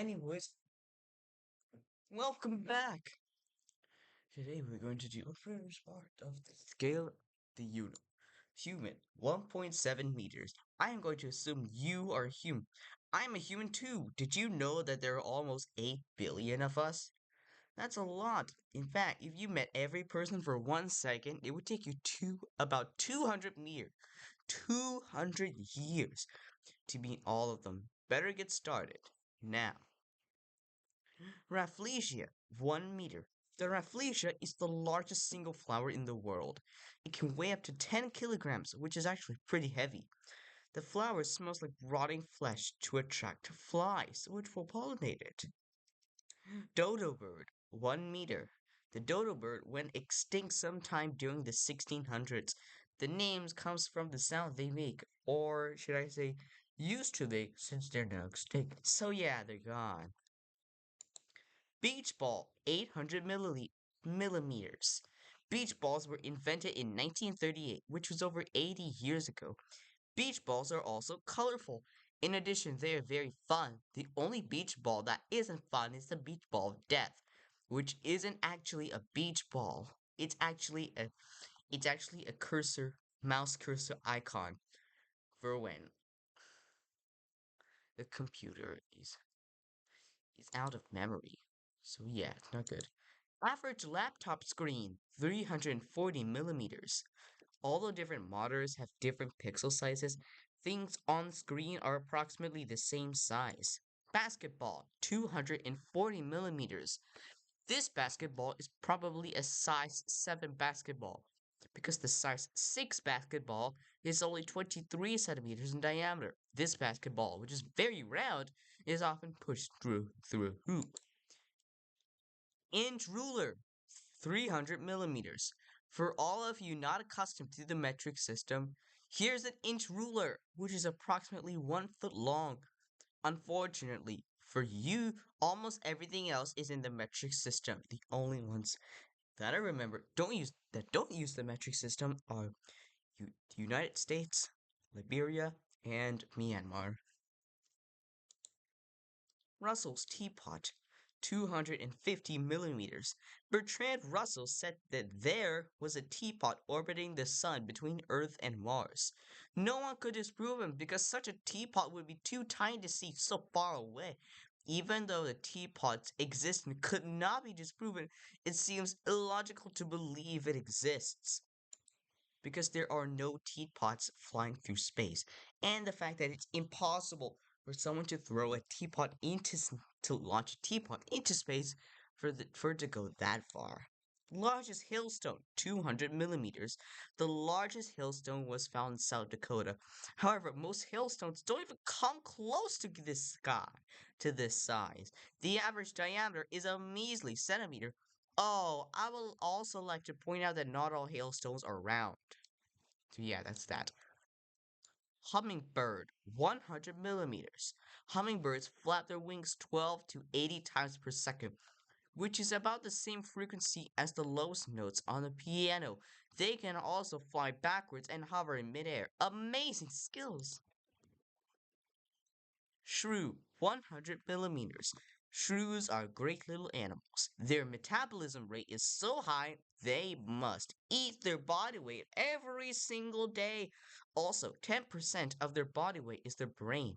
Anyways, welcome back. Today we're going to do a first part of the scale of the human 1.7 meters. I am going to assume you are a human. I am a human too. Did you know that there are almost 8 billion of us? That's a lot. In fact, if you met every person for 1 second, it would take you about 200 meters, 200 years to meet all of them. Better get started now. Rafflesia, 1 meter. The Rafflesia is the largest single flower in the world. It can weigh up to 10 kilograms, which is actually pretty heavy. The flower smells like rotting flesh to attract flies, which will pollinate it. Dodo bird, 1 meter. The dodo bird went extinct sometime during the 1600s. The name comes from the sound they make, or should I say, used to make since they're now extinct. So yeah, they're gone. Beach ball, 800 millimeters. Beach balls were invented in 1938, which was over 80 years ago. Beach balls are also colorful. In addition, they are very fun. The only beach ball that isn't fun is the beach ball of death, which isn't actually a beach ball. It's actually a cursor, mouse cursor icon for when the computer is out of memory. So yeah, it's not good. Average laptop screen, 340 millimeters. Although different monitors have different pixel sizes, things on screen are approximately the same size. Basketball, 240 millimeters. This basketball is probably a size 7 basketball, because the size 6 basketball is only 23 centimeters in diameter. This basketball, which is very round, is often pushed through a hoop. Inch ruler, 300 millimeters. For all of you not accustomed to the metric system, here's an inch ruler, which is approximately 1 foot long. Unfortunately, for you, almost everything else is in the metric system. The only ones that I remember don't use the metric system are the United States, Liberia, and Myanmar. Russell's teapot, 250 millimeters. Bertrand Russell said that there was a teapot orbiting the sun between Earth and Mars. No one could disprove him because such a teapot would be too tiny to see so far away. Even though the teapot's existence could not be disproven, it seems illogical to believe it exists because there are no teapots flying through space, and the fact that it's impossible for someone to throw a teapot to launch a teapot into space for it to go that far. Largest hailstone, 200 millimeters. The largest hailstone was found in South Dakota. However, most hailstones don't even come close to this size. The average diameter is a measly centimeter. Oh, I will also like to point out that not all hailstones are round. So yeah, that's that. Hummingbird, 100 millimeters. Hummingbirds flap their wings 12 to 80 times per second, which is about the same frequency as the lowest notes on the piano. They can also fly backwards and hover in midair. Amazing skills! Shrew, 100 millimeters. Shrews are great little animals. Their metabolism rate is so high, they must eat their body weight every single day. Also, 10% of their body weight is their brain.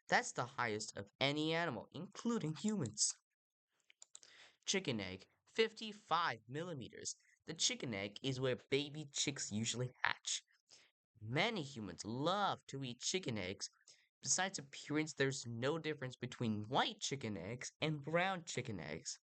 That's the highest of any animal, including humans. Chicken egg, 55 millimeters. The chicken egg is where baby chicks usually hatch. Many humans love to eat chicken eggs. Besides appearance, there's no difference between white chicken eggs and brown chicken eggs.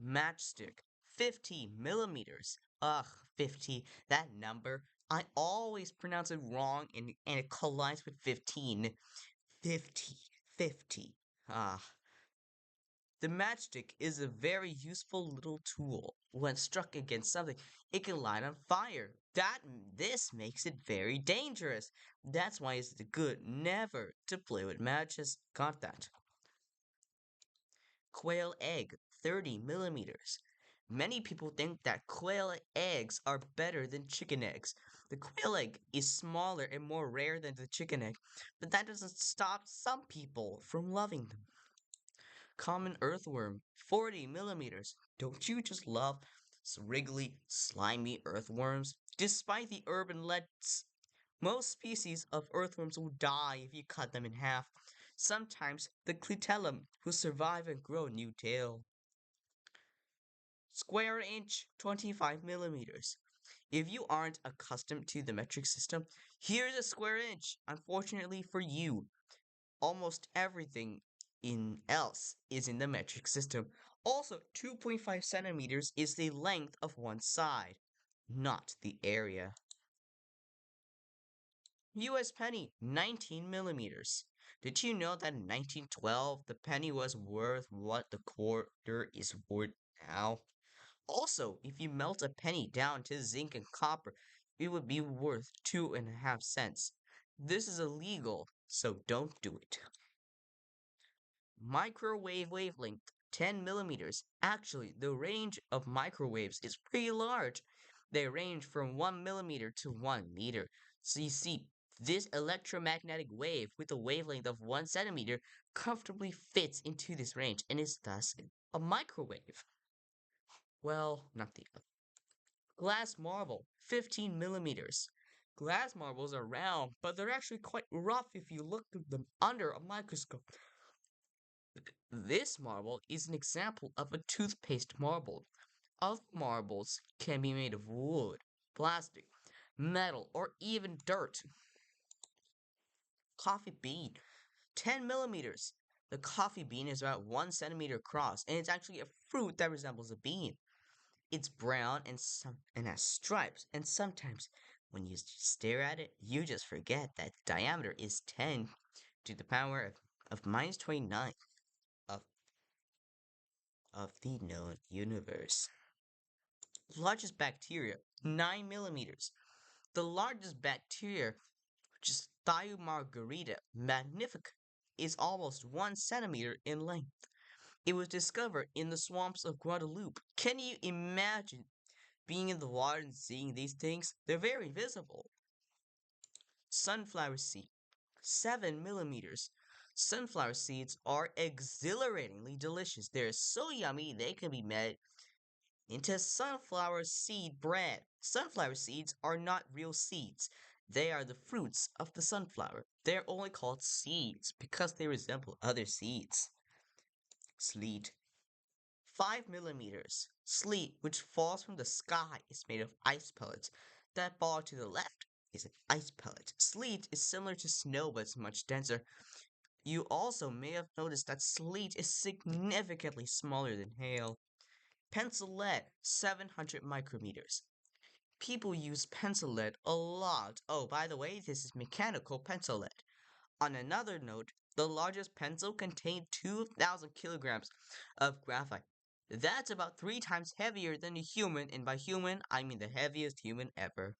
Matchstick, 50 millimeters. Ugh, 50, that number. I always pronounce it wrong and it collides with 15. 50, 50. Ah. The matchstick is a very useful little tool. When struck against something, it can light on fire. This makes it very dangerous. That's why it's good never to play with matches. Got that? Quail egg, 30 millimeters. Many people think that quail eggs are better than chicken eggs. The quail egg is smaller and more rare than the chicken egg, but that doesn't stop some people from loving them. Common earthworm, 40 millimeters. Don't you just love wriggly, slimy earthworms? Despite the urban legends, most species of earthworms will die if you cut them in half. Sometimes the clitellum will survive and grow a new tail. Square inch, 25 millimeters. If you aren't accustomed to the metric system, here's a square inch. Unfortunately for you, almost everything in else is in the metric system. Also, 2.5 centimeters is the length of one side, not the area. US penny, 19 millimeters. Did you know that in 1912 the penny was worth what the quarter is worth now? Also, if you melt a penny down to zinc and copper, it would be worth 2.5 cents. This is illegal, so don't do it. Microwave wavelength, 10 millimeters. Actually, the range of microwaves is pretty large. They range from 1 millimeter to 1 meter. So you see, this electromagnetic wave with a wavelength of 1 centimeter comfortably fits into this range and is thus a microwave. Well, not the other. Glass marble, 15 millimeters. Glass marbles are round, but they're actually quite rough if you look at them under a microscope. This marble is an example of a toothpaste marble. Other marbles can be made of wood, plastic, metal, or even dirt. Coffee bean, 10 millimeters. The coffee bean is about 1 centimeter across, and it's actually a fruit that resembles a bean. It's brown and has stripes, and sometimes when you stare at it, you just forget that the diameter is 10 to the power of minus 29 of, of the known universe. Largest bacteria, 9 millimeters. The largest bacteria, which is Thiomargarita magnifica, is almost 1 centimeter in length. It was discovered in the swamps of Guadeloupe. Can you imagine being in the water and seeing these things? They're very visible. Sunflower seed, 7 millimeters. Sunflower seeds are exhilaratingly delicious. They're so yummy they can be made into sunflower seed bread. Sunflower seeds are not real seeds. They are the fruits of the sunflower. They're only called seeds because they resemble other seeds. Sleet, 5 millimeters. Sleet, which falls from the sky, is made of ice pellets. That ball to the left is an ice pellet. Sleet is similar to snow, but it's much denser. You also may have noticed that sleet is significantly smaller than hail. Pencil lead, 700 micrometers. People use pencil lead a lot. Oh, by the way, this is mechanical pencil lead. On another note, the largest pencil contained 2,000 kilograms of graphite. That's about 3 times heavier than a human, and by human, I mean the heaviest human ever.